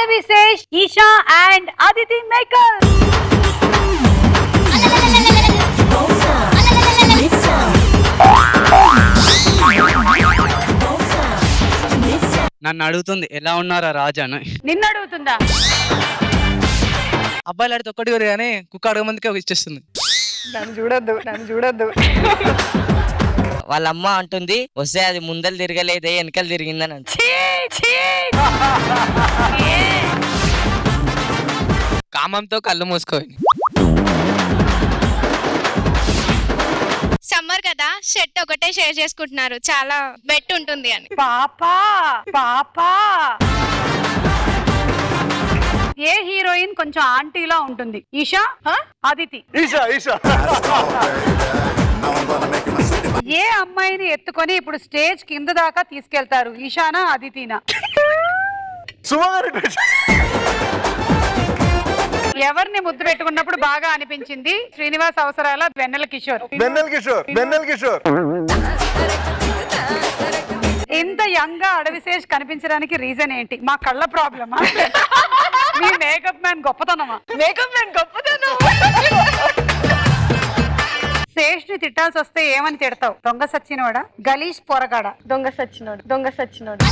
Adivi Sesh, Isha and Aditi maker. నన్ను అడుగుతుంది ఎలా ఉన్నారా రాజా అని. నిన్ను అడుగుతుందా? అబ్బాయిలు అడిగితే ఒక్కటి కానీ కుక్క అడగమందుకే ఇచ్చేస్తుంది. నన్ను చూడొద్దు. వాళ్ళ అమ్మ అంటుంది వస్తే అది ముందలు తిరగలేదే వెనకలు తిరిగిందని అంట. కామంతో కళ్ళు మూసుకోవాలి. సమ్మర్ కదా షర్ట్ ఒకటే షేర్ చేసుకుంటున్నారు, చాలా బెట్ ఉంటుంది అని. పాపా ఏ హీరోయిన్ కొంచెం ఆంటీలా ఉంటుంది? ఈషా, అదితి. ఏ అమ్మాయిని ఎత్తుకొని ఇప్పుడు స్టేజ్ కింద దాకా తీసుకెళ్తారు? ఈషానా, అదితినా? ఎవరిని ముద్దు పెట్టుకున్నప్పుడు బాగా అనిపించింది? శ్రీనివాస్ అవసరాల, వెన్నెల కిషోర్. ఇంత యంగ్ గా అడవిశేష్ కనిపించడానికి రీజన్ ఏంటి? మా కళ్ళ ప్రాబ్లమా? మీ మేకప్ మ్యాన్ గొప్పతనమా? శేష్ ని తిట్టాల్సి వస్తే ఏమని తిడతావు? దొంగ సచ్చినోడా, గలీష్ పొరగాడా? దొంగ సచ్చినోడు